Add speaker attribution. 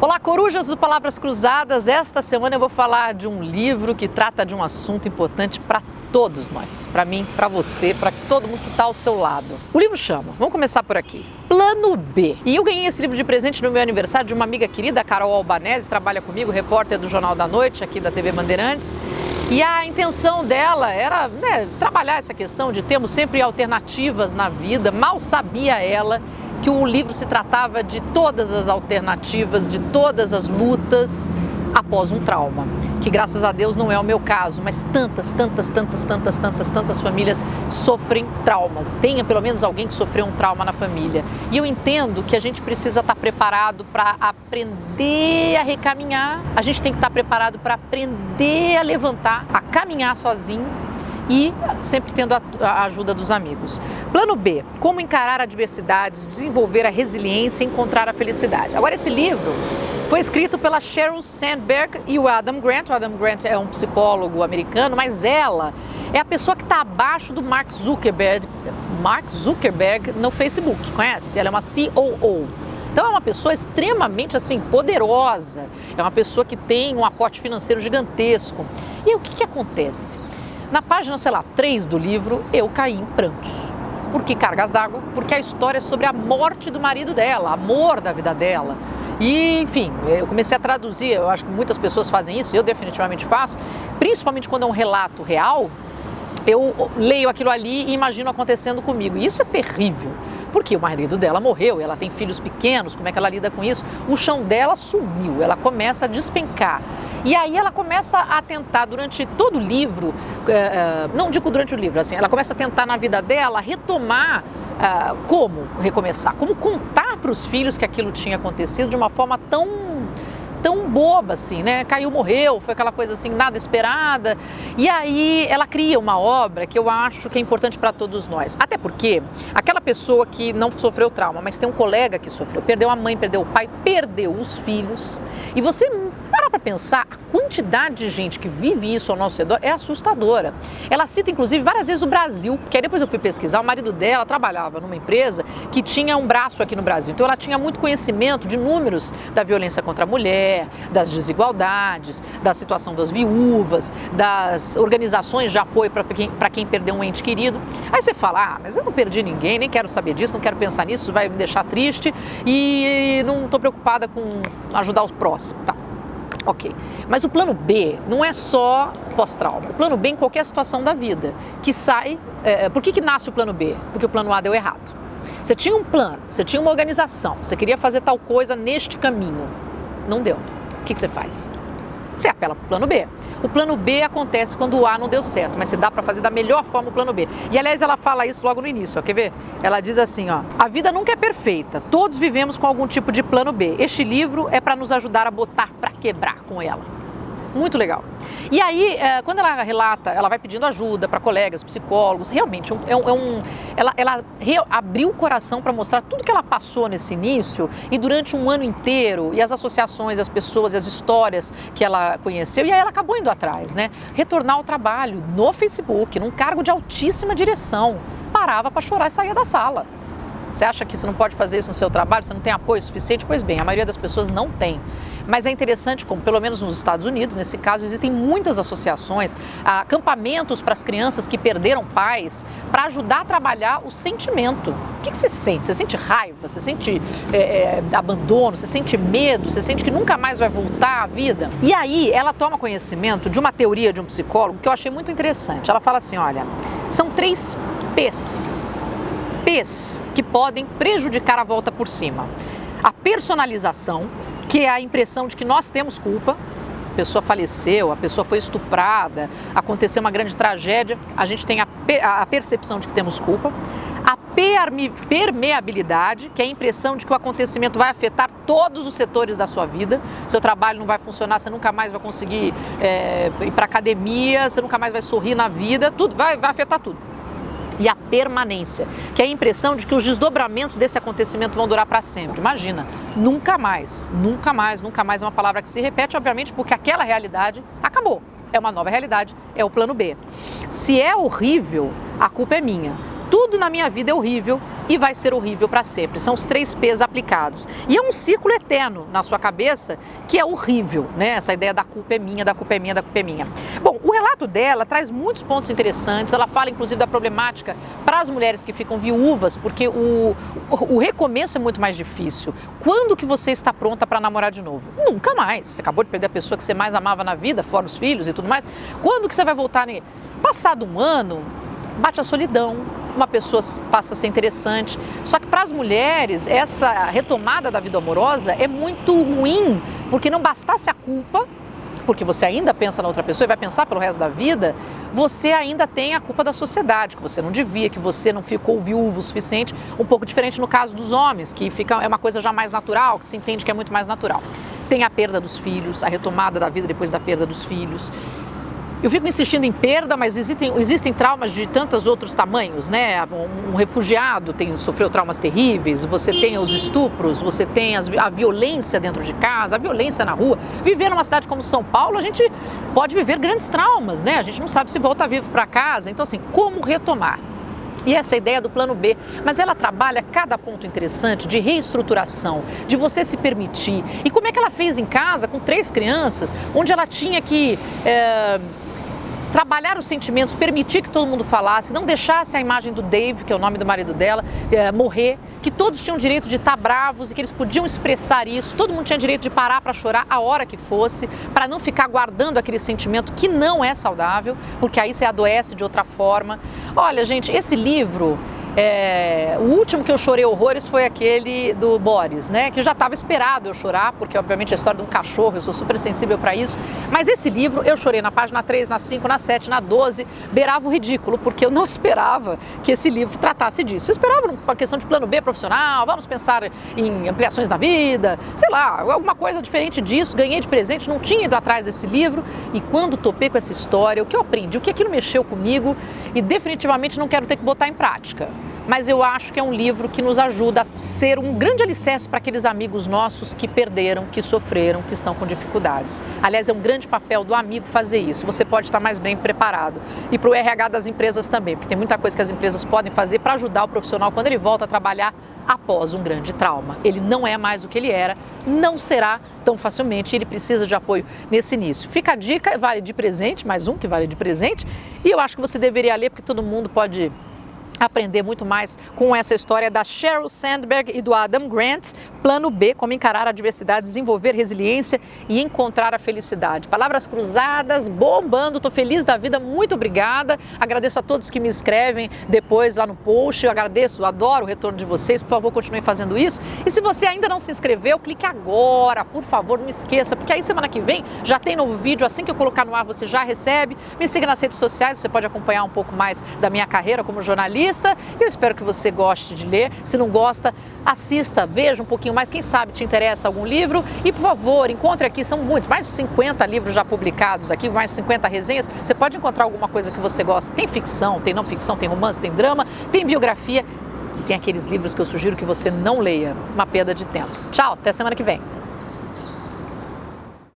Speaker 1: Olá, corujas do Palavras Cruzadas. Esta semana eu vou falar de um livro que trata de um assunto importante para todos nós. Para mim, para você, para todo mundo que está ao seu lado. O livro chama, vamos começar por aqui, Plano B. E eu ganhei esse livro de presente no meu aniversário de uma amiga querida, a Carol Albanese, trabalha comigo, repórter do Jornal da Noite, aqui da TV Bandeirantes. E a intenção dela era trabalhar essa questão de termos sempre alternativas na vida. Mal sabia ela que o livro se tratava de todas as alternativas, de todas as lutas após um trauma, que graças a Deus não é o meu caso, mas tantas famílias sofrem traumas. Tenha pelo menos alguém que sofreu um trauma na família. E eu entendo que a gente precisa estar preparado para aprender a recaminhar, a gente tem que estar preparado para aprender a levantar, a caminhar sozinho, e sempre tendo a ajuda dos amigos. Plano B, como encarar adversidades, desenvolver a resiliência e encontrar a felicidade. Agora, esse livro foi escrito pela Sheryl Sandberg e o Adam Grant. O Adam Grant é um psicólogo americano, mas ela é a pessoa que está abaixo do Mark Zuckerberg no Facebook, conhece? Ela é uma COO. Então é uma pessoa extremamente poderosa, é uma pessoa que tem um aporte financeiro gigantesco. E o que acontece? Na página, 3 do livro, eu caí em prantos. Por que cargas d'água? Porque a história é sobre a morte do marido dela, amor da vida dela. E, enfim, eu comecei a traduzir, eu acho que muitas pessoas fazem isso, eu definitivamente faço, principalmente quando é um relato real, eu leio aquilo ali e imagino acontecendo comigo. E isso é terrível, porque o marido dela morreu, ela tem filhos pequenos, como é que ela lida com isso? O chão dela sumiu, ela começa a despencar. E aí ela começa a tentar, durante todo o livro, não digo durante o livro, ela começa a tentar na vida dela retomar como recomeçar, como contar para os filhos que aquilo tinha acontecido de uma forma tão boba caiu, morreu, foi aquela coisa nada esperada. E aí ela cria uma obra que eu acho que é importante para todos nós. Até porque aquela pessoa que não sofreu trauma, mas tem um colega que sofreu, perdeu a mãe, perdeu o pai, perdeu os filhos. E você para pensar, a quantidade de gente que vive isso ao nosso redor é assustadora. Ela cita, inclusive, várias vezes o Brasil, porque aí depois eu fui pesquisar, o marido dela trabalhava numa empresa que tinha um braço aqui no Brasil. Então ela tinha muito conhecimento de números da violência contra a mulher, das desigualdades, da situação das viúvas, das organizações de apoio para quem perdeu um ente querido. Aí você fala, mas eu não perdi ninguém, nem quero saber disso, não quero pensar nisso, vai me deixar triste e não estou preocupada com ajudar os próximos. Tá. Ok, mas o plano B não é só pós-trauma. O plano B em qualquer situação da vida, que sai... por que nasce o plano B? Porque o plano A deu errado. Você tinha um plano, você tinha uma organização, você queria fazer tal coisa neste caminho, não deu. O que você faz? Você apela para o plano B. O plano B acontece quando o A não deu certo, mas você dá para fazer da melhor forma o plano B. E aliás, ela fala isso logo no início, quer ver? Ela diz assim, a vida nunca é perfeita, todos vivemos com algum tipo de plano B. Este livro é para nos ajudar a botar para quebrar com ela. Muito legal. E aí, quando ela relata, ela vai pedindo ajuda para colegas, psicólogos, realmente, ela abriu o coração para mostrar tudo que ela passou nesse início e durante um ano inteiro, e as associações, as pessoas, as histórias que ela conheceu, e aí ela acabou indo atrás, retornar ao trabalho no Facebook, num cargo de altíssima direção, parava para chorar e saía da sala. Você acha que você não pode fazer isso no seu trabalho, você não tem apoio suficiente? Pois bem, a maioria das pessoas não tem. Mas é interessante como, pelo menos nos Estados Unidos, nesse caso, existem muitas associações, acampamentos para as crianças que perderam pais, para ajudar a trabalhar o sentimento. O que você sente? Você sente raiva? Você sente abandono? Você sente medo? Você sente que nunca mais vai voltar à vida? E aí ela toma conhecimento de uma teoria de um psicólogo que eu achei muito interessante. Ela fala assim, olha, são 3 P's que podem prejudicar a volta por cima. A personalização, que é a impressão de que nós temos culpa, a pessoa faleceu, a pessoa foi estuprada, aconteceu uma grande tragédia, a gente tem a percepção de que temos culpa. A permeabilidade, que é a impressão de que o acontecimento vai afetar todos os setores da sua vida, seu trabalho não vai funcionar, você nunca mais vai conseguir ir para academia, você nunca mais vai sorrir na vida, tudo vai afetar tudo. E a permanência, que é a impressão de que os desdobramentos desse acontecimento vão durar para sempre. Imagina, nunca mais é uma palavra que se repete, obviamente, porque aquela realidade acabou. É uma nova realidade, é o plano B. Se é horrível, a culpa é minha. tudo na minha vida é horrível e vai ser horrível para sempre. São os 3 P's aplicados. E é um ciclo eterno na sua cabeça que é horrível, né? Essa ideia da culpa é minha, da culpa é minha, da culpa é minha. Bom, o relato dela traz muitos pontos interessantes. Ela fala, inclusive, da problemática para as mulheres que ficam viúvas, porque o recomeço é muito mais difícil. Quando que você está pronta para namorar de novo? Nunca mais. Você acabou de perder a pessoa que você mais amava na vida, fora os filhos e tudo mais. Quando que você vai voltar nele? Passado um ano, bate a solidão, uma pessoa passa a ser interessante. Só que para as mulheres, essa retomada da vida amorosa é muito ruim, porque não bastasse a culpa, porque você ainda pensa na outra pessoa e vai pensar pelo resto da vida, você ainda tem a culpa da sociedade, que você não devia, que você não ficou viúvo o suficiente, um pouco diferente no caso dos homens, que é uma coisa já mais natural, que se entende que é muito mais natural. Tem a perda dos filhos, a retomada da vida depois da perda dos filhos. Eu fico insistindo em perda, mas existem traumas de tantos outros tamanhos, né? Um refugiado sofreu traumas terríveis, você tem os estupros, você tem a violência dentro de casa, a violência na rua. Viver numa cidade como São Paulo, a gente pode viver grandes traumas, né? A gente não sabe se volta vivo para casa. Então, assim, como retomar? E essa ideia do plano B, mas ela trabalha cada ponto interessante de reestruturação, de você se permitir. E como é que ela fez em casa com 3 crianças, onde ela tinha que trabalhar os sentimentos, permitir que todo mundo falasse, não deixasse a imagem do Dave, que é o nome do marido dela, morrer, que todos tinham direito de estar bravos e que eles podiam expressar isso, todo mundo tinha direito de parar para chorar a hora que fosse, para não ficar guardando aquele sentimento que não é saudável, porque aí você adoece de outra forma. Olha, gente, esse livro... o último que eu chorei horrores foi aquele do Boris, né? Que já estava esperado eu chorar, porque obviamente é a história de um cachorro, eu sou super sensível para isso. Mas esse livro eu chorei na página 3, na 5, na 7, na 12, beirava o ridículo, porque eu não esperava que esse livro tratasse disso. Eu esperava uma questão de plano B profissional, vamos pensar em ampliações da vida, sei lá, alguma coisa diferente disso. Ganhei de presente, não tinha ido atrás desse livro. E quando topei com essa história, o que eu aprendi, o que aquilo mexeu comigo, e definitivamente não quero ter que botar em prática. Mas eu acho que é um livro que nos ajuda a ser um grande alicerce para aqueles amigos nossos que perderam, que sofreram, que estão com dificuldades. Aliás, é um grande papel do amigo fazer isso. Você pode estar mais bem preparado. E para o RH das empresas também, porque tem muita coisa que as empresas podem fazer para ajudar o profissional quando ele volta a trabalhar após um grande trauma. Ele não é mais o que ele era, não será tão facilmente, ele precisa de apoio nesse início. Fica a dica, vale de presente, mais um que vale de presente, e eu acho que você deveria ler, porque todo mundo pode aprender muito mais com essa história da Sheryl Sandberg e do Adam Grant, Plano B, como encarar a adversidade, desenvolver resiliência e encontrar a felicidade. Palavras cruzadas, bombando, tô feliz da vida, muito obrigada, agradeço a todos que me escrevem depois lá no post, eu agradeço, adoro o retorno de vocês, por favor, continue fazendo isso, e se você ainda não se inscreveu, clique agora, por favor, não esqueça, porque aí semana que vem já tem novo vídeo, assim que eu colocar no ar você já recebe, me siga nas redes sociais, você pode acompanhar um pouco mais da minha carreira como jornalista. Eu espero que você goste de ler. Se não gosta, assista, veja um pouquinho mais. Quem sabe te interessa algum livro. E, por favor, encontre aqui, são muitos, mais de 50 livros já publicados aqui, mais de 50 resenhas. Você pode encontrar alguma coisa que você gosta. Tem ficção, tem não ficção, tem romance, tem drama, tem biografia. E tem aqueles livros que eu sugiro que você não leia. Uma perda de tempo. Tchau, até semana que vem.